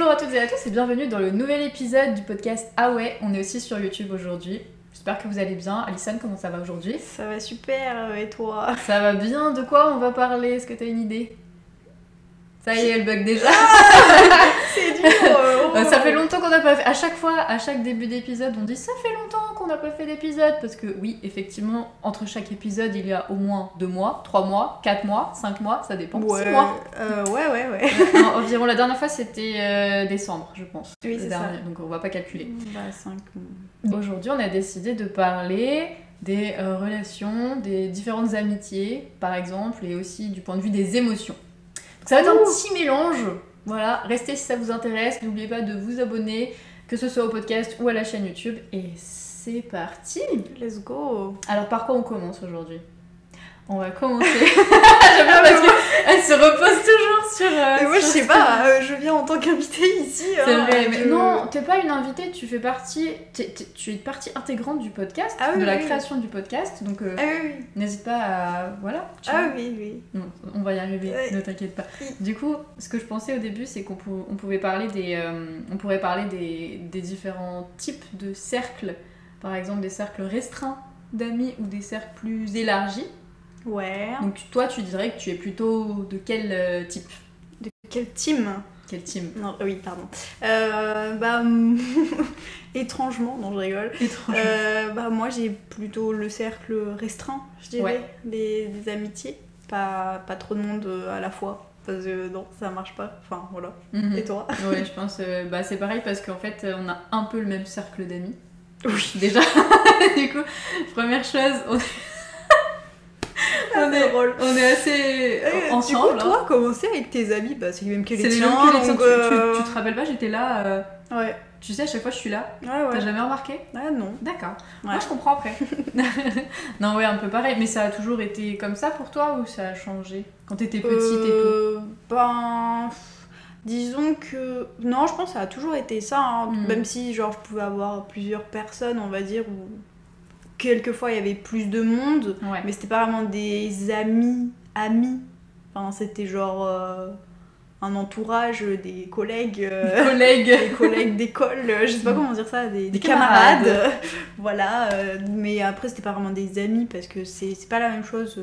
Bonjour à toutes et à tous et bienvenue dans le nouvel épisode du podcast Ah ouais, on est aussi sur YouTube aujourd'hui. J'espère que vous allez bien. Alison, comment ça va aujourd'hui? Ça va super, et toi? Ça va bien, de quoi on va parler? Est-ce que t'as une idée? Ça y est, elle bug déjà. C'est dur. Ça fait longtemps qu'on n'a pas fait. À chaque fois, à chaque début d'épisode, on dit ça fait longtemps qu'on n'a pas fait d'épisode. Parce que oui, effectivement, entre chaque épisode, il y a au moins 2 mois, 3 mois, 4 mois, 5 mois, ça dépend. 6 mois. Ouais. Environ la dernière fois, c'était décembre, je pense. Oui, c'est ça. Donc on va pas calculer. Bah, 5 mois. Aujourd'hui, on a décidé de parler des relations, des différentes amitiés, par exemple, et aussi du point de vue des émotions. Donc ça va être un petit mélange. Voilà, restez si ça vous intéresse. N'oubliez pas de vous abonner, que ce soit au podcast ou à la chaîne YouTube. Et c'est parti. Let's go. Alors, par quoi on commence aujourd'hui? On va commencer. J'aime bien parce qu'elle se repose toujours sur. Mais moi, je sais pas, je viens en tant qu'invitée ici. C'est vrai, mais non, t'es pas une invitée, tu fais partie. Tu es partie intégrante du podcast, de la création du podcast. Donc, n'hésite pas à. Voilà. Oui. Non, on va y arriver, ne t'inquiète pas. Du coup, ce que je pensais au début, c'est qu'on pouvait parler on pourrait parler des différents types de cercles. Par exemple, des cercles restreints d'amis ou des cercles plus élargis. Ouais. Donc toi, tu dirais que tu es plutôt de quel type? De quel team? Quel team? Non, oui, pardon. Étrangement, non, je rigole. Étrangement. Moi, j'ai plutôt le cercle restreint, je dirais, des amitiés. Pas trop de monde à la fois. Parce que non, ça marche pas. Enfin, voilà. Et toi? Ouais, je pense. C'est pareil parce qu'en fait, on a un peu le même cercle d'amis. Oui. Déjà. Du coup, première chose, on est assez ensemble. Du coup, toi, comment c'est avec tes amis? Bah, c'est les mêmes que les tiens. C'est les mêmes que les tiens. Tu te rappelles pas, j'étais là. Ouais. Tu sais, à chaque fois, je suis là. Ouais. T'as jamais remarqué? Ah non. D'accord. Ouais. Moi, je comprends après. Non, ouais, un peu pareil. Mais ça a toujours été comme ça pour toi ou ça a changé quand t'étais petite et tout? Disons que... Non, je pense que ça a toujours été ça. Hein. Même si, genre, je pouvais avoir plusieurs personnes, on va dire, où... Quelquefois, il y avait plus de monde, mais c'était pas vraiment des amis. Enfin, c'était genre un entourage, des collègues. Des collègues d'école, je sais pas comment dire ça, des camarades. Voilà, mais après, c'était pas vraiment des amis parce que c'est pas la même chose,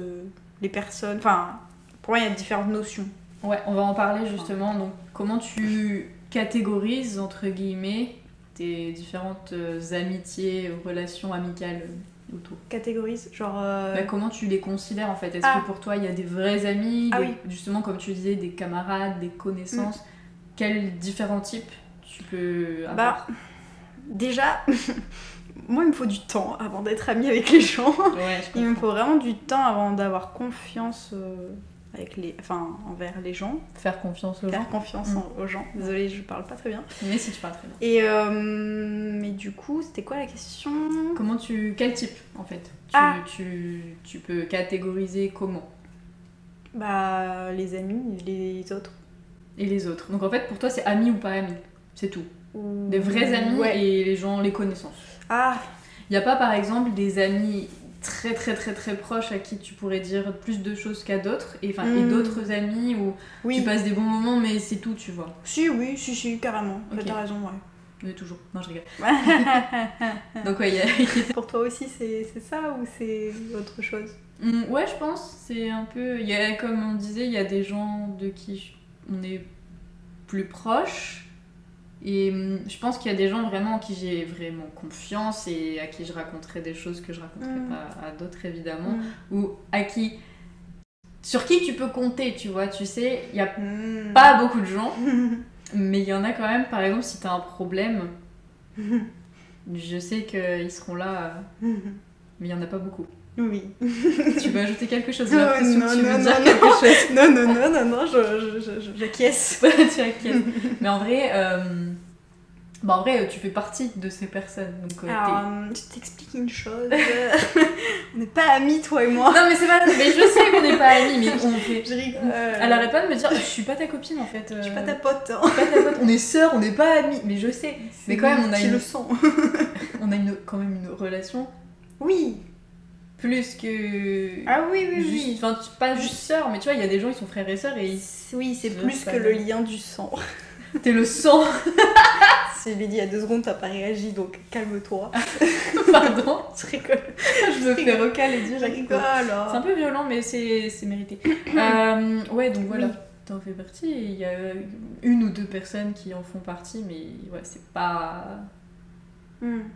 les personnes. Enfin, pour moi, il y a différentes notions. Ouais, on va en parler justement. Donc, comment tu catégorises, entre guillemets, tes différentes amitiés, relations amicales autour? Catégorise, genre... comment tu les considères en fait? Est-ce que pour toi il y a des vrais amis, justement comme tu disais, des camarades, des connaissances? Quels différents types tu peux avoir? Déjà, moi il me faut du temps avant d'être amie avec les gens. Ouais, il me faut vraiment du temps avant d'avoir confiance... envers les gens. Faire confiance aux gens. Faire confiance aux gens. Désolée, je parle pas très bien. Mais si, tu parles très bien. Et mais du coup, c'était quoi la question? Quel type en fait tu peux catégoriser comment? Les amis, les autres. Et les autres. Donc en fait, pour toi, c'est amis ou pas amis? C'est tout. Des vrais amis et les gens, les connaissances. Il y a pas par exemple des amis très très très très proches à qui tu pourrais dire plus de choses qu'à d'autres et d'autres amis où tu passes des bons moments mais c'est tout, tu vois? Si, carrément. T'as raison, Mais toujours. Non, je rigole. Donc Pour toi aussi, c'est ça ou c'est autre chose? Ouais, je pense. C'est un peu... comme on disait, il y a des gens de qui on est plus proche. Et je pense qu'il y a des gens vraiment en qui j'ai vraiment confiance et à qui je raconterai des choses que je raconterai pas à d'autres évidemment, ou sur qui tu peux compter, tu vois, tu sais, il y a pas beaucoup de gens, mais il y en a quand même. Par exemple, si t'as un problème, je sais qu'ils seront là, mais il y en a pas beaucoup. Oui. Tu veux ajouter quelque chose? J'ai l'impression que tu veux dire quelque chose. Non, j'acquiesce. Tu acquiesces. Mais en vrai, tu fais partie de ces personnes. Donc, alors, je t'explique une chose. On n'est pas amis, toi et moi. Non, mais c'est pas... Mais je sais qu'on n'est pas amis, mais on fait... Je rigole. Elle arrête pas de me dire, je suis pas ta copine, en fait. Je suis pas ta pote. Je suis pas ta pote. On est sœurs, on n'est pas amis. Mais je sais. Mais quand même, le sens. On a quand même une relation. Oui. Plus que... Ah oui. Enfin, pas juste sœurs, mais tu vois, il y a des gens, ils sont frères et sœurs et... Oui, c'est plus que le lien du sang. T'es le sang. Si je l'ai dit il y a 2 secondes, t'as pas réagi, donc calme-toi. Pardon. Je rigole. Je me fais recaler dire. Je rigole. C'est un peu violent, mais c'est mérité. Ouais, donc voilà. Oui. T'en fais partie. Il y a 1 ou 2 personnes qui en font partie, mais ouais, c'est pas...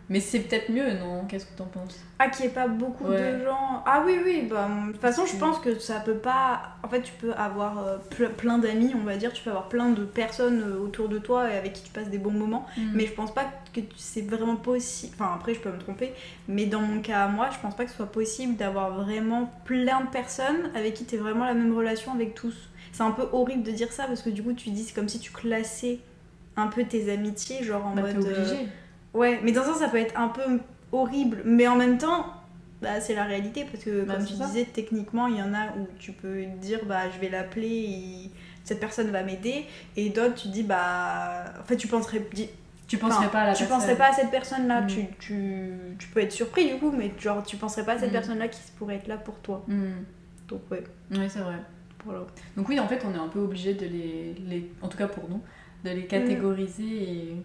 Mais c'est peut-être mieux, non? Qu'est-ce que t'en penses? Ah, qu'il n'y ait pas beaucoup de gens. Ah oui, bah, de toute façon, je pense que ça peut pas... En fait, tu peux avoir plein d'amis, on va dire, tu peux avoir plein de personnes autour de toi et avec qui tu passes des bons moments, mais je pense pas que c'est vraiment possible... Enfin, après, je peux me tromper, mais dans mon cas, moi, je pense pas que ce soit possible d'avoir vraiment plein de personnes avec qui t'es vraiment la même relation avec tous. C'est un peu horrible de dire ça, parce que du coup, tu dis, c'est comme si tu classais un peu tes amitiés, genre en mode... T'es obligé. Ouais, mais dans ça peut être un peu horrible, mais en même temps, bah, c'est la réalité, parce que comme tu disais, techniquement, il y en a où tu peux dire, bah, je vais l'appeler, cette personne va m'aider, et d'autres, tu dis, bah, en fait, tu penserais pas à la personne. Tu penserais pas à cette personne-là, tu peux être surpris du coup, mais genre, tu penserais pas à cette personne-là qui pourrait être là pour toi. Donc, ouais. Ouais, c'est vrai. Voilà. Donc, oui, en fait, on est un peu obligé de en tout cas pour nous, de les catégoriser et.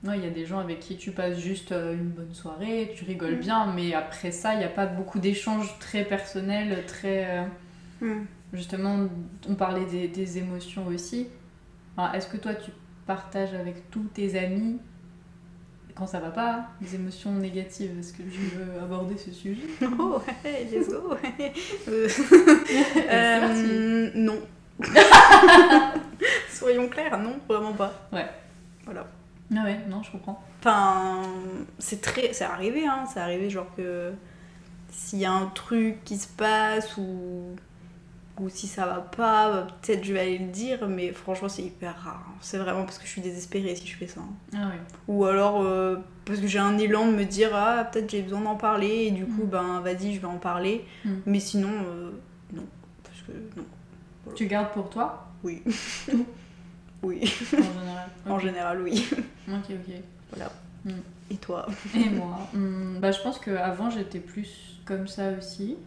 Ouais, il y a des gens avec qui tu passes juste une bonne soirée, tu rigoles bien, mais après ça, il n'y a pas beaucoup d'échanges très personnels, très... Justement, on parlait des émotions aussi. Alors, est-ce que toi, tu partages avec tous tes amis, quand ça va pas, des émotions négatives? Est-ce que tu veux aborder ce sujet? Oh, ouais, let's go. Non. Soyons clairs, non, vraiment pas. Ouais. Voilà. Ah ouais, non, je comprends. Enfin, c'est arrivé, hein. C'est arrivé genre que s'il y a un truc qui se passe ou si ça va pas, bah, peut-être je vais aller le dire, mais franchement c'est hyper rare. C'est vraiment parce que je suis désespérée si je fais ça. Ah ouais. Ou alors parce que j'ai un élan de me dire ah peut-être j'ai besoin d'en parler et du coup ben vas-y je vais en parler. Mais sinon non, parce que non. Voilà. Tu gardes pour toi? Oui. Tout? Oui. En général. Okay. En général, oui. Ok. Voilà. Et toi? Et moi bah, je pense qu'avant, j'étais plus comme ça aussi.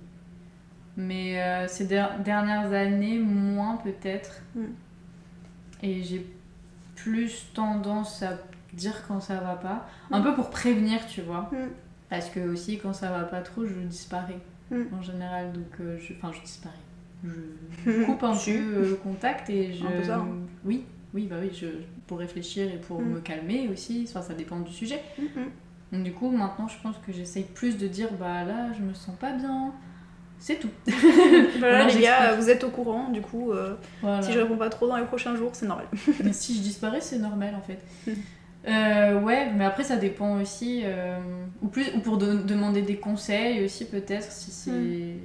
Mais ces dernières années, moins peut-être. Et j'ai plus tendance à dire quand ça va pas. Un peu pour prévenir, tu vois. Parce que aussi, quand ça va pas trop, je disparais. En général. Donc, je disparais. Je coupe un peu contact et je... Un peu ça, hein. Oui, pour réfléchir et pour me calmer aussi, enfin, ça dépend du sujet. Donc du coup, maintenant, je pense que j'essaye plus de dire, bah là, je me sens pas bien, c'est tout. Voilà, les gars, vous êtes au courant, du coup, voilà. Si je réponds pas trop dans les prochains jours, c'est normal. Mais si je disparais, c'est normal en fait. Ouais, mais après, ça dépend aussi, ou pour demander des conseils aussi, peut-être, si c'est...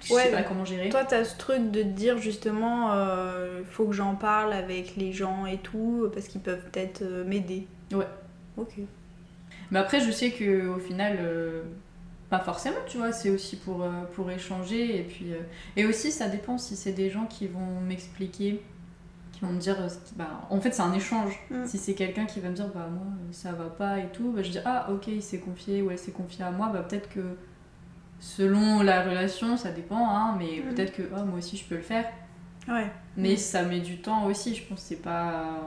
Je sais pas comment gérer. Toi, t'as ce truc de te dire justement, faut que j'en parle avec les gens et tout, parce qu'ils peuvent peut-être m'aider. Ouais. Ok. Mais après, je sais qu'au final, pas forcément, tu vois, c'est aussi pour échanger. Et puis, et aussi, ça dépend si c'est des gens qui vont m'expliquer, qui vont me dire, en fait, c'est un échange. Si c'est quelqu'un qui va me dire, bah moi, ça va pas et tout, bah, je dis, ah ok, il s'est confié ou elle s'est confiée à moi, bah peut-être que. Selon la relation, ça dépend, hein, mais peut-être que moi aussi je peux le faire. Ouais. Mais ça met du temps aussi, je pense que c'est pas.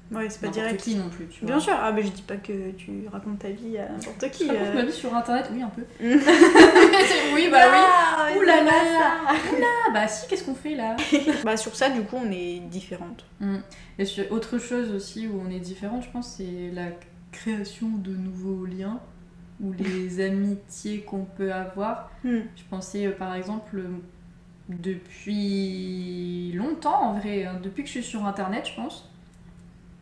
Ouais, c'est pas direct. Qui non plus, tu vois. Bien sûr, mais je dis pas que tu racontes ta vie à n'importe qui. Je raconte ma vie sur internet, oui, un peu. Oui, bah oui. Oulala, bah si, qu'est-ce qu'on fait là? Bah sur ça, du coup, on est différentes. Et sur autre chose aussi où on est différentes, je pense, c'est la création de nouveaux liens. Ou les amitiés qu'on peut avoir. Je pensais par exemple depuis longtemps en vrai, hein, depuis que je suis sur internet je pense,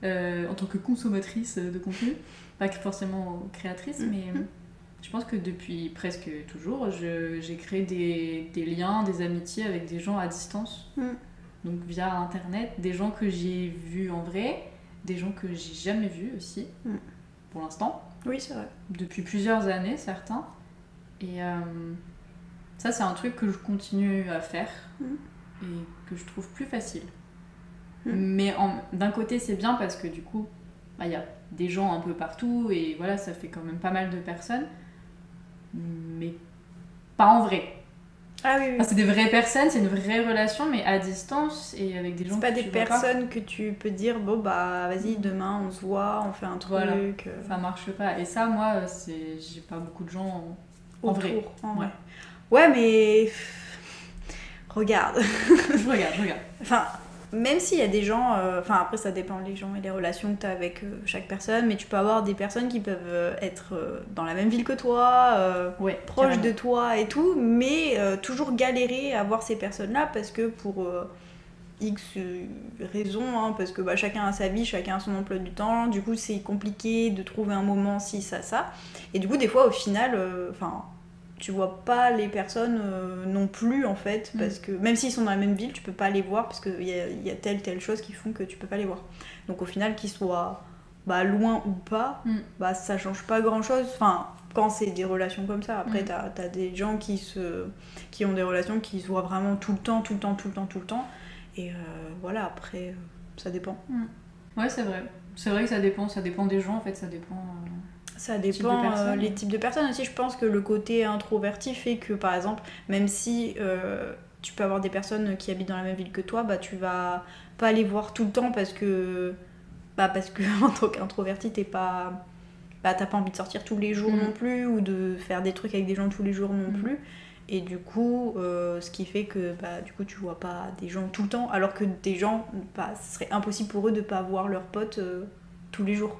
en tant que consommatrice de contenu, pas forcément créatrice, mais je pense que depuis presque toujours j'ai créé des liens, des amitiés avec des gens à distance, donc via internet, des gens que j'ai vus en vrai, des gens que j'ai jamais vus aussi, pour l'instant. Oui, c'est vrai. Depuis plusieurs années, certains. Et ça, c'est un truc que je continue à faire et que je trouve plus facile. Mais d'un côté, c'est bien parce que du coup, y a des gens un peu partout et voilà, ça fait quand même pas mal de personnes. Mais pas en vrai. Ah oui, oui. Enfin, c'est des vraies personnes, c'est une vraie relation, mais à distance et avec des gens c'est pas que des tu vois personnes que tu peux dire bon bah vas-y demain on se voit, on fait un truc. Voilà. Ça marche pas. Et ça, moi, j'ai pas beaucoup de gens en autour. vrai. Ouais. Ouais, mais regarde. Je regarde. Enfin, même s'il y a des gens, enfin après ça dépend les gens et les relations que tu as avec chaque personne, mais tu peux avoir des personnes qui peuvent être dans la même ville que toi, proches carrément. de toi et tout, mais toujours galérer à voir ces personnes-là parce que pour X raisons, hein, parce que bah, chacun a sa vie, chacun a son emploi du temps, du coup c'est compliqué de trouver un moment si ça, et du coup des fois au final, tu vois pas les personnes non plus en fait, parce que même s'ils sont dans la même ville, tu peux pas les voir parce qu'il y a telle chose qui font que tu peux pas les voir. Donc au final, qu'ils soient loin ou pas, ça change pas grand chose. Enfin, quand c'est des relations comme ça, après t'as des gens qui ont des relations qui se voient vraiment tout le temps. Et voilà, après, ça dépend. Ouais, c'est vrai. C'est vrai que ça dépend des gens en fait, ça dépend. Ça dépend les types de personnes aussi. Je pense que le côté introverti fait que, par exemple, même si tu peux avoir des personnes qui habitent dans la même ville que toi, bah tu vas pas les voir tout le temps parce que en tant qu'introverti, t'as pas envie de sortir tous les jours non plus ou de faire des trucs avec des gens tous les jours non plus. Et du coup, ce qui fait que du coup, tu vois pas des gens tout le temps, alors que des gens, ce serait impossible pour eux de pas voir leurs potes tous les jours.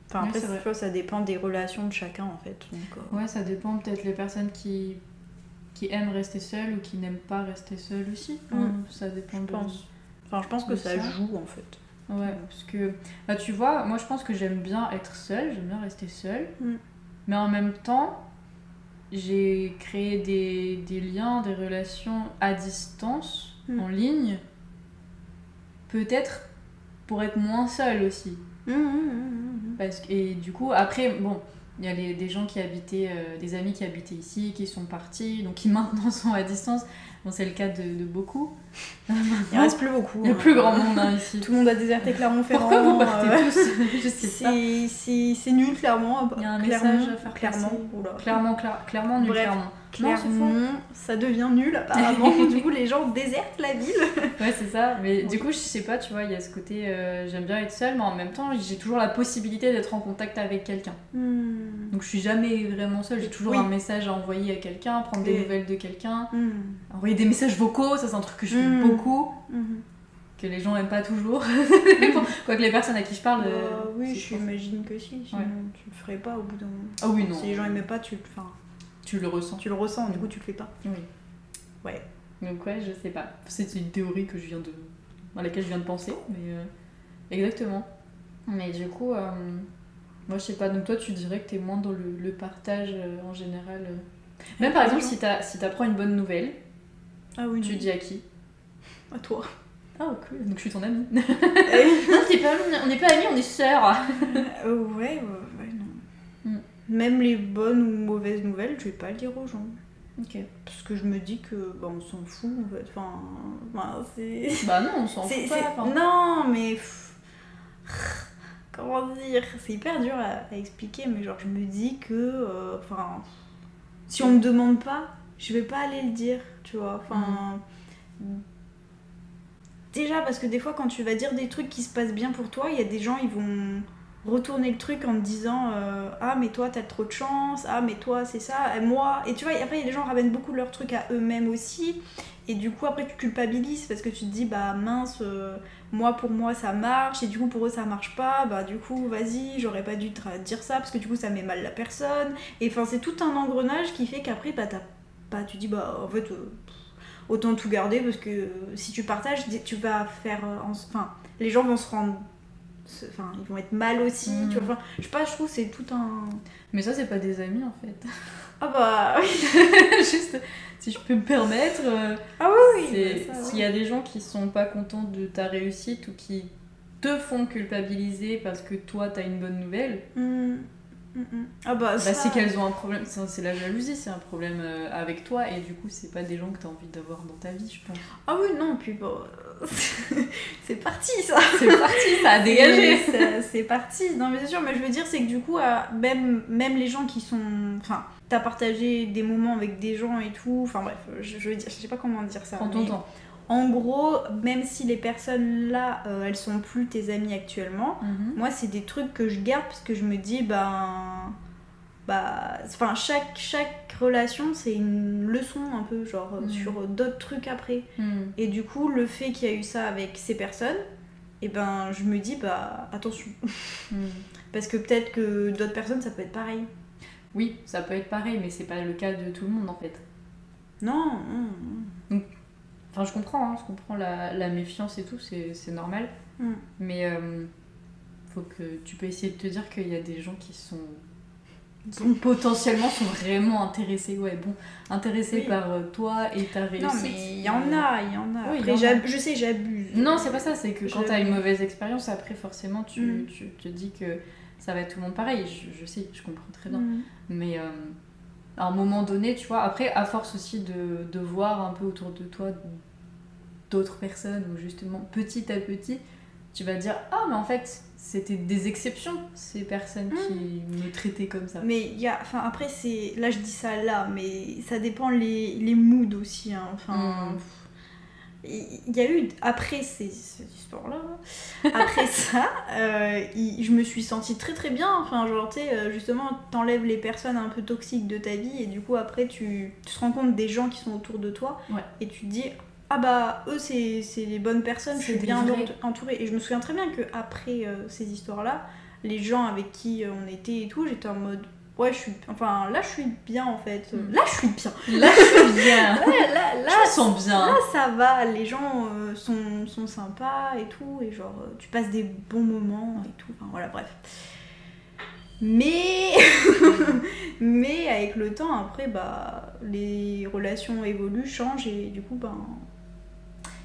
Enfin, après, oui, ça dépend des relations de chacun en fait. Donc, ouais, ça dépend peut-être les personnes qui aiment rester seules ou qui n'aiment pas rester seules aussi. Ça dépend je pense que ça joue en fait. Ouais, parce que tu vois, moi je pense que j'aime bien être seule, j'aime bien rester seule, mais en même temps, j'ai créé des liens, des relations à distance, en ligne, peut-être pour être moins seule aussi. Et du coup, après, bon, il y a des gens qui habitaient, des amis qui habitaient ici, qui sont partis, donc qui maintenant sont à distance. Bon, c'est le cas de beaucoup. Il reste plus beaucoup. Il n'y a plus grand monde ici. Tout le monde a déserté Clermont-Ferrand. Pourquoi vous partez tous? Je sais pas. C'est nul, clairement. Il y a un message à faire clairement. Clairement nul. Bref, Clermont, ça devient nul apparemment. Du coup, les gens désertent la ville. Ouais, c'est ça. Mais du coup, je sais pas, tu vois, il y a ce côté, j'aime bien être seule, mais en même temps, j'ai toujours la possibilité d'être en contact avec quelqu'un. Donc je suis jamais vraiment seule. J'ai toujours un message à envoyer à quelqu'un, prendre des nouvelles de quelqu'un, envoyer des messages vocaux, ça c'est un truc que je fais beaucoup. Que les gens aiment pas toujours. Quoique les personnes à qui je parle. Oui, j'imagine que si. Sinon, tu le ferais pas au bout d'un moment. Ah oui, non. Si les gens aimaient pas, tu le ressens. Tu le ressens, du coup, tu le fais pas. Oui. Ouais. Donc, ouais, je sais pas. C'est une théorie à laquelle je viens de penser. Mais exactement. Mais du coup, moi, je sais pas. Donc, toi, tu dirais que t'es moins dans le partage en général. Même par exemple, si t'apprends une bonne nouvelle, tu dis à qui? À toi. Ah, cool. Donc je suis ton amie. Non, on n'est pas amis, on est sœurs. Ouais, non. Même les bonnes ou mauvaises nouvelles, je vais pas le dire aux gens. Ok. Parce que je me dis que on s'en fout en fait. C'est. Bah non, on s'en fout pas. Non, mais. Comment dire? C'est hyper dur à expliquer, mais genre je me dis que. Si on me demande pas, je vais pas aller le dire, tu vois. Déjà parce que des fois quand tu vas dire des trucs qui se passent bien pour toi, il y a des gens ils vont retourner le truc en te disant ah mais toi t'as trop de chance, ah mais toi c'est ça, et moi, et tu vois après les gens ramènent beaucoup leurs trucs à eux-mêmes aussi, et du coup après tu culpabilises parce que tu te dis bah mince pour moi ça marche et du coup pour eux ça marche pas, bah du coup vas-y j'aurais pas dû te dire ça parce que du coup ça met mal la personne, et c'est tout un engrenage qui fait qu'après tu dis bah en fait autant tout garder parce que si tu partages, tu vas faire. Les gens vont se rendre. Ils vont être mal aussi. Tu vois, je sais pas, je trouve que c'est tout un. Mais ça, c'est pas des amis en fait. Ah bah oui. Juste, si je peux me permettre. Ah oui. S'il y a des gens qui sont pas contents de ta réussite ou qui te font culpabiliser parce que toi t'as une bonne nouvelle. Ah bah, ça... c'est qu'elles ont un problème, c'est la jalousie, c'est un problème avec toi, et du coup, c'est pas des gens que t'as envie d'avoir dans ta vie, je pense. Ah oui, non, puis bon, c'est parti ça. C'est parti, ça a dégagé. C'est parti. Non, mais c'est sûr, mais je veux dire, c'est que du coup, même les gens qui sont. Enfin, t'as partagé des moments avec des gens et tout, enfin bref, je veux dire, je sais pas comment dire ça. Prends ton temps. En gros, même si les personnes là, elles sont plus tes amies actuellement, moi c'est des trucs que je garde parce que je me dis, enfin chaque relation c'est une leçon un peu, genre sur d'autres trucs après. Et du coup, le fait qu'il y a eu ça avec ces personnes, et ben je me dis, attention. Parce que peut-être que d'autres personnes ça peut être pareil. Oui, ça peut être pareil, mais c'est pas le cas de tout le monde en fait. Non. Donc, enfin, je comprends la méfiance et tout, c'est normal. Mais faut que tu peux essayer de te dire qu'il y a des gens qui sont potentiellement sont vraiment intéressés, par toi et ta réussite. Non, mais il y en a. Oui, après, je sais, j'abuse. Non, c'est pas ça, c'est que quand t'as une mauvaise expérience, après forcément tu te dis que ça va être tout le monde pareil. Je sais, je comprends très bien. Mais à un moment donné, tu vois, après, à force aussi de voir un peu autour de toi d'autres personnes, où justement, petit à petit, tu vas dire, ah, mais en fait, c'était des exceptions, ces personnes qui me traitaient comme ça. Mais il y a, enfin, après, là, je dis ça là, mais ça dépend les moods aussi, hein. Enfin... Il y a eu, après cette histoire-là, après ça, je me suis sentie très très bien. Enfin, genre, tu sais, justement, t'enlèves les personnes un peu toxiques de ta vie et du coup, après, tu te rends compte des gens qui sont autour de toi et tu te dis, ah eux, c'est les bonnes personnes, je suis bien entourée. Et je me souviens très bien qu'après ces histoires-là, les gens avec qui on était et tout, j'étais en mode... Ouais, là je suis bien en fait. Là je suis bien. Là je suis bien. Là, je me sens bien. Là ça va, les gens sont sympas et tout. Et genre, tu passes des bons moments et tout. Enfin voilà, bref. Mais avec le temps, après, les relations évoluent, changent et du coup,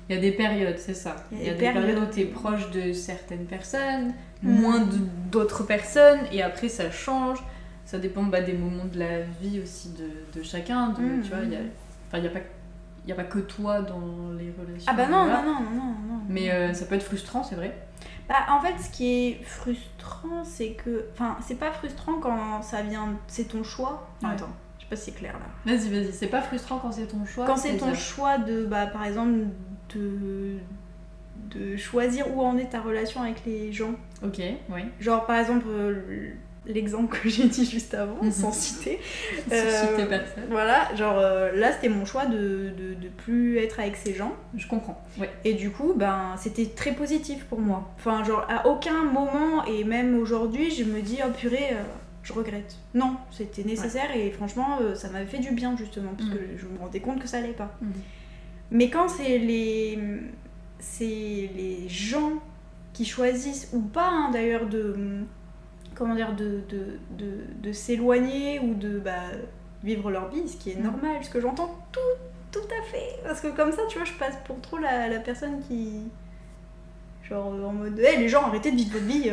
il y a des périodes, c'est ça. Il y a des périodes où t'es proche de certaines personnes, moins d'autres personnes, et après ça change. Ça dépend des moments de la vie aussi de chacun. Tu vois, il n'y a pas que toi dans les relations. Ah non. Mais ça peut être frustrant, c'est vrai. En fait, ce qui est frustrant, c'est que... Enfin, c'est pas frustrant quand ça vient... C'est ton choix. Attends, je sais pas si c'est clair là. Vas-y. C'est pas frustrant quand c'est ton choix. Quand c'est ton choix de, par exemple, de choisir où en est ta relation avec les gens. Ok, oui. Genre, par exemple... l'exemple que j'ai dit juste avant, sans citer. Sans citer personne. Voilà, genre là c'était mon choix de plus être avec ces gens. Je comprends, ouais. Et du coup, c'était très positif pour moi. Enfin, genre à aucun moment, et même aujourd'hui, je me dis, oh purée, je regrette. Non, c'était nécessaire et franchement, ça m'avait fait du bien justement, parce que je me rendais compte que ça allait pas. Mais quand c'est les gens qui choisissent, ou pas hein, d'ailleurs, de s'éloigner ou de vivre leur vie, ce qui est normal, ce que j'entends tout à fait, parce que comme ça tu vois je passe pour trop la personne qui genre en mode les gens arrêtez de vivre votre vie,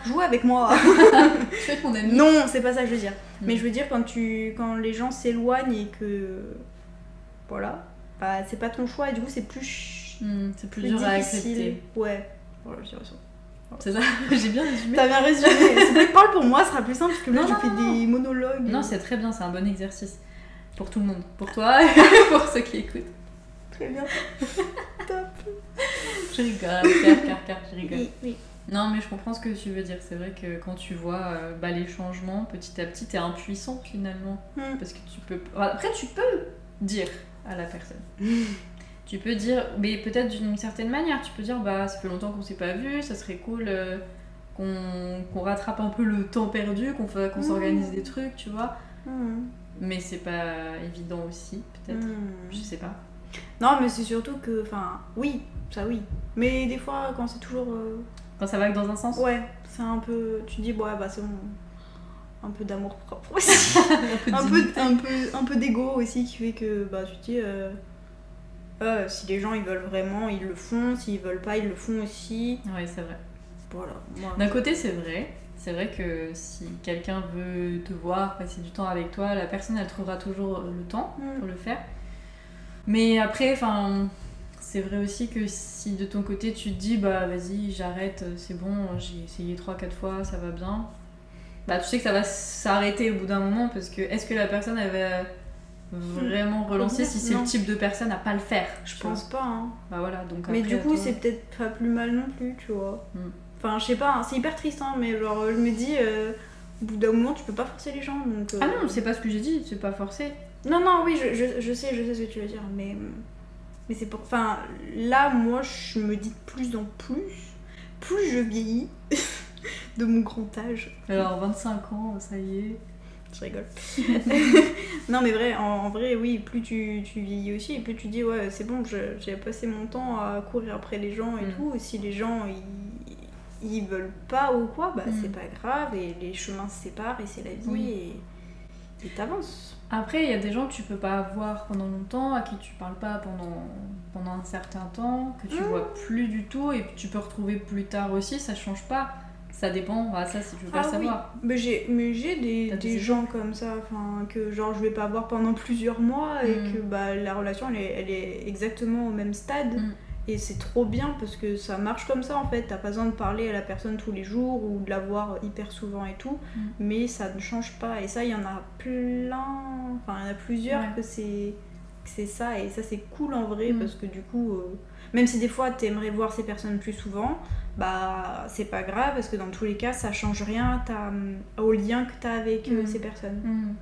jouez avec moi. Tu fais ton ami. Non, c'est pas ça que je veux dire, mais je veux dire quand les gens s'éloignent et que voilà, c'est pas ton choix et du coup c'est plus dur à accepter. Voilà, je dirais ça. C'est ça, j'ai bien résumé. T'as bien résumé. Si tu parles pour moi, ce sera plus simple parce que là, je fais des monologues. Non, c'est très bien, c'est un bon exercice. Pour tout le monde. Pour toi et pour ceux qui écoutent. Très bien. Top. Je rigole, car je rigole. Oui. Non, mais je comprends ce que tu veux dire. C'est vrai que quand tu vois les changements, petit à petit, t'es impuissant finalement. Parce que tu peux... Après, tu peux dire à la personne. Tu peux dire, mais peut-être d'une certaine manière, tu peux dire, ça fait longtemps qu'on s'est pas vu, ça serait cool qu'on rattrape un peu le temps perdu, qu'on s'organise des trucs, tu vois. Mais c'est pas évident aussi, peut-être. Je sais pas. Non, mais c'est surtout que, oui, ça oui. Mais des fois, quand c'est toujours... Quand ça va que dans un sens. Ouais, c'est un peu... Tu dis, c'est bon. Un peu d'amour propre aussi. un peu d'ego aussi qui fait que, tu dis... si les gens ils veulent vraiment, ils le font. S'ils veulent pas, ils le font aussi. Ouais, c'est vrai. Voilà. D'un côté, c'est vrai. C'est vrai que si quelqu'un veut te voir, passer du temps avec toi, la personne, elle trouvera toujours le temps pour le faire. Mais après, c'est vrai aussi que si de ton côté, tu te dis, bah vas-y, j'arrête, c'est bon, j'ai essayé 3-4 fois, ça va bien. Bah tu sais que ça va s'arrêter au bout d'un moment, parce que est-ce que la personne, elle va vraiment relancer si c'est le type de personne à pas le faire? Je pense pas, hein. Bah voilà, donc mais après, du coup, c'est peut-être pas plus mal non plus, tu vois. Enfin, je sais pas, hein, c'est hyper triste, hein, mais genre, je me dis, au bout d'un moment, tu peux pas forcer les gens, donc... Ah non, c'est pas ce que j'ai dit, c'est pas forcé. Non, oui, je sais ce que tu veux dire, mais c'est pour... Enfin, là, moi, je me dis de plus en plus je vieillis de mon grand âge. Alors, 25 ans, ça y est... Je rigole. Non, mais vrai, en vrai, oui, plus tu vieillis aussi, et plus tu dis, ouais, c'est bon, j'ai passé mon temps à courir après les gens et tout, et si les gens, ils veulent pas ou quoi, bah c'est pas grave, et les chemins se séparent, et c'est la vie, et t'avances. Après, il y a des gens que tu peux pas voir pendant longtemps, à qui tu parles pas pendant un certain temps, que tu vois plus du tout, et que tu peux retrouver plus tard aussi, ça change pas. Ça dépend, ça si tu veux pas le savoir. Oui. Mais j'ai des gens comme ça, que genre je vais pas voir pendant plusieurs mois, et que bah, la relation elle est exactement au même stade. Et c'est trop bien parce que ça marche comme ça en fait. T'as pas besoin de parler à la personne tous les jours ou de la voir hyper souvent et tout, mais ça ne change pas. Et ça, il y en a plein, il y en a plusieurs que c'est ça. Et ça, c'est cool en vrai parce que du coup, même si des fois t'aimerais voir ces personnes plus souvent, bah c'est pas grave parce que dans tous les cas, ça change rien au lien que t'as avec ces personnes.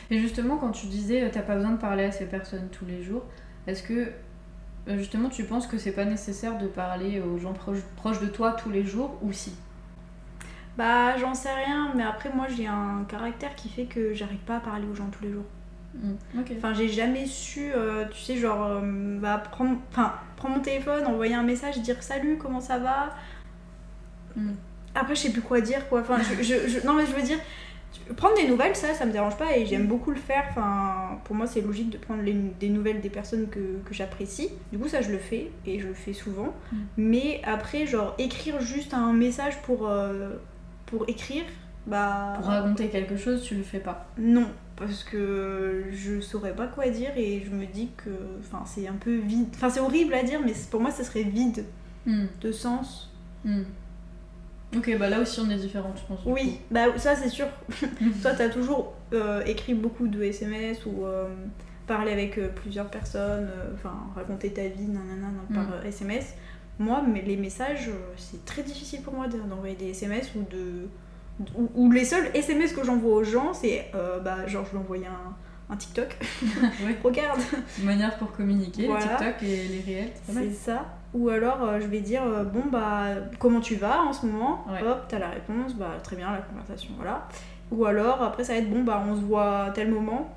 Et justement, quand tu disais t'as pas besoin de parler à ces personnes tous les jours, est-ce que justement, tu penses que c'est pas nécessaire de parler aux gens proches de toi tous les jours ou si? Bah, j'en sais rien, mais après, moi j'ai un caractère qui fait que j'arrive pas à parler aux gens tous les jours. Okay. Enfin, j'ai jamais su, tu sais, genre, prendre mon téléphone, envoyer un message, dire salut, comment ça va. Après, je sais plus quoi dire, quoi. Enfin, non, mais je veux dire. Prendre des nouvelles, ça me dérange pas et j'aime beaucoup le faire. Enfin, pour moi, c'est logique de prendre des nouvelles des personnes que j'apprécie. Du coup, ça, je le fais et je le fais souvent. Mais après, genre, écrire juste un message pour écrire, bah... Pour raconter quelque chose, tu le fais pas? Non, parce que je saurais pas quoi dire et je me dis que c'est un peu vide. Enfin, c'est horrible à dire, mais pour moi, ça serait vide de sens. Ok, bah là aussi on est différentes, je pense. Oui, bah ça c'est sûr. Toi t'as toujours écrit beaucoup de SMS ou parlé avec plusieurs personnes, raconter ta vie par SMS. Moi, les messages, c'est très difficile pour moi d'envoyer des SMS ou les seuls SMS que j'envoie aux gens, c'est genre je vais envoyer un TikTok. Regarde. Une manière pour communiquer, voilà. Les TikTok et les réels, c'est ça. Ou alors je vais dire bon bah comment tu vas en ce moment, hop t'as la réponse, bah très bien la conversation, voilà. Ou alors après ça va être bon bah on se voit à tel moment,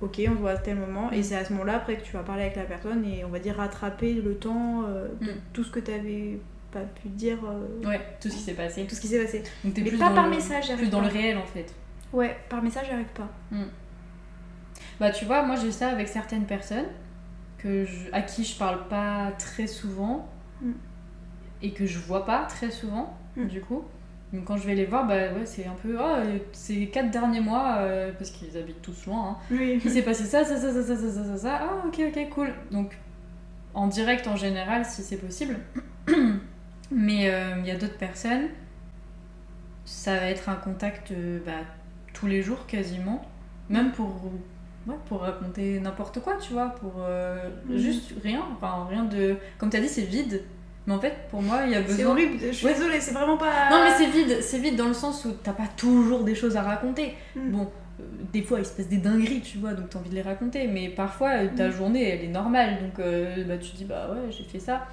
ok on se voit à tel moment, et c'est à ce moment là après que tu vas parler avec la personne et on va dire rattraper le temps de tout ce que t'avais pas pu dire. Tout ce qui s'est passé. Tout ce qui s'est passé. Donc t'es mais plus pas par message, j'arrive plus pas. Dans le réel en fait. Ouais, par message j'arrive pas. Bah tu vois, moi j'ai ça avec certaines personnes à qui je parle pas très souvent et que je vois pas très souvent du coup. Donc quand je vais les voir, bah ouais, c'est un peu ces 4 derniers mois parce qu'ils habitent tous loin. Il s'est passé ça. Ah ok cool. Donc en direct en général si c'est possible. Mais il y a d'autres personnes, ça va être un contact tous les jours quasiment, même pour raconter n'importe quoi, tu vois, pour juste rien de... Comme t'as dit, c'est vide, mais en fait, pour moi, il y a besoin... C'est horrible, je suis désolée, c'est vraiment pas... Non, mais c'est vide dans le sens où t'as pas toujours des choses à raconter. Bon, des fois, il se passe des dingueries, tu vois, donc t'as envie de les raconter, mais parfois, ta journée, elle est normale, donc tu dis, bah ouais, j'ai fait ça.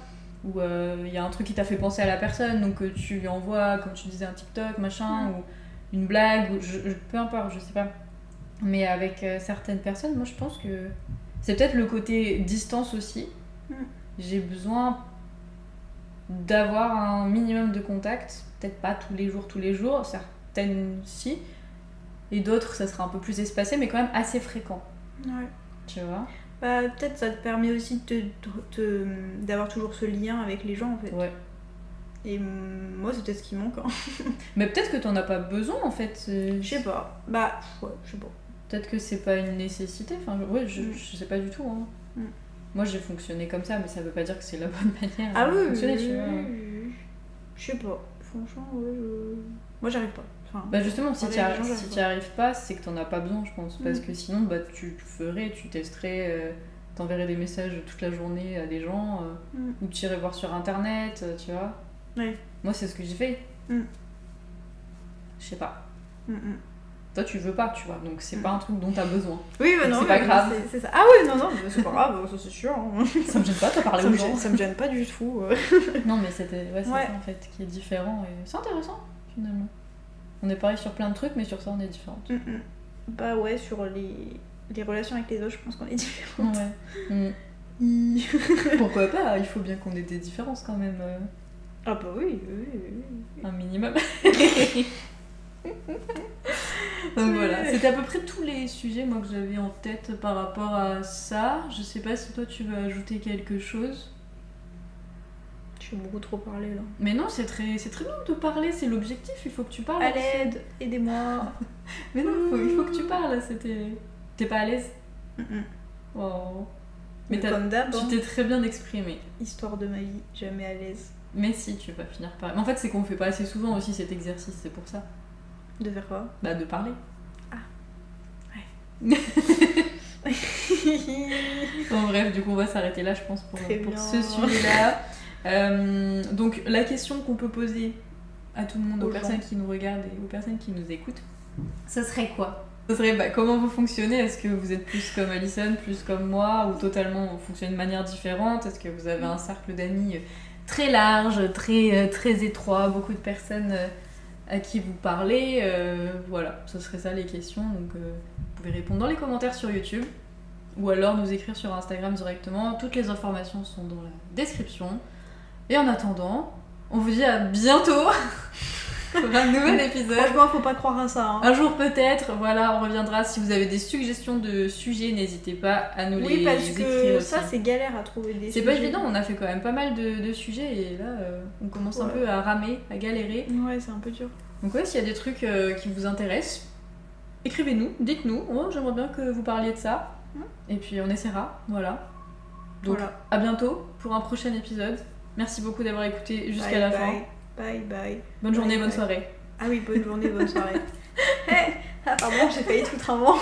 Ou il y a un truc qui t'a fait penser à la personne, donc tu lui envoies, comme tu disais, un TikTok, machin, ou une blague, ou peu importe, je sais pas. Mais avec certaines personnes, moi je pense que c'est peut-être le côté distance aussi. J'ai besoin d'avoir un minimum de contact, peut-être pas tous les jours, certaines si, et d'autres ça sera un peu plus espacé, mais quand même assez fréquent. Tu vois ? Bah, peut-être ça te permet aussi d'avoir toujours ce lien avec les gens en fait. Et moi, c'est peut-être ce qui manque. Hein. Mais peut-être que t'en as pas besoin en fait. Je sais pas. Bah, ouais, je sais pas. Peut-être que c'est pas une nécessité. Enfin, ouais, je sais pas du tout. Hein. Moi, j'ai fonctionné comme ça, mais ça veut pas dire que c'est la bonne manière de fonctionner, tu vois. Je sais pas. Franchement, ouais, moi, j'arrive pas. Enfin, bah justement, si tu arrives pas, c'est que t'en as pas besoin, je pense. Parce que sinon, bah, tu testerais, t'enverrais des messages toute la journée à des gens, ou tu irais voir sur internet, tu vois. Ouais. Moi, c'est ce que j'ai fait. Je sais pas. Toi, tu veux pas, tu vois, donc c'est pas un truc dont t'as besoin. Oui, bah non, c'est pas grave. C'est ça. Ah oui, non, mais c'est pas grave, ça c'est sûr. Hein. Ça me gêne pas, t'as parlé aux gens. Ça me gêne pas du tout. Non, mais c'est ça en fait qui est différent et c'est intéressant finalement. On est pareil sur plein de trucs, mais sur ça on est différentes. Bah ouais, sur les relations avec les autres, je pense qu'on est différentes. Ouais. Pourquoi pas, il faut bien qu'on ait des différences quand même. Ah bah oui. Un minimum. Donc voilà, c'était à peu près tous les sujets moi que j'avais en tête par rapport à ça. Je sais pas si toi tu veux ajouter quelque chose. Je vais beaucoup trop parler là. Mais non, c'est très bien de parler, c'est l'objectif, il faut que tu parles. À l'aide, aidez-moi. Mais non, il faut que tu parles, t'es pas à l'aise. Oh. Mais comme d'hab, tu t'es très bien exprimée. Histoire de ma vie, jamais à l'aise. Mais si, tu vas finir par... Mais en fait, c'est qu'on fait pas assez souvent aussi cet exercice, c'est pour ça. De faire quoi ? Bah, de parler. Ah. Ouais. Bon, bref, du coup, on va s'arrêter là, je pense, pour ce sujet-là. Donc, la question qu'on peut poser à tout le monde, aux personnes qui nous regardent et aux personnes qui nous écoutent, ça serait quoi ? Ça serait comment vous fonctionnez ? Est-ce que vous êtes plus comme Alison, plus comme moi, ou totalement on fonctionne de manière différente ? Est-ce que vous avez un cercle d'amis très large, très étroit, beaucoup de personnes à qui vous parlez ? Voilà, ce serait ça les questions. Donc vous pouvez répondre dans les commentaires sur YouTube ou alors nous écrire sur Instagram directement. Toutes les informations sont dans la description. Et en attendant, on vous dit à bientôt pour un nouvel épisode. Franchement, faut pas croire à ça. Hein. Un jour peut-être, voilà, on reviendra. Si vous avez des suggestions de sujets, n'hésitez pas à nous les écrire. Oui, parce que ça, c'est galère à trouver des sujets. C'est pas évident, on a fait quand même pas mal de sujets et là, on commence un peu à ramer, à galérer. Ouais, c'est un peu dur. Donc ouais, s'il y a des trucs qui vous intéressent, écrivez-nous, dites-nous. Oh, j'aimerais bien que vous parliez de ça. Et puis on essaiera, voilà. Donc à bientôt pour un prochain épisode. Merci beaucoup d'avoir écouté jusqu'à la fin. Bye. Bonne journée, bonne soirée. Ah oui, bonne journée, bonne soirée. Ah pardon, j'ai failli tout avant.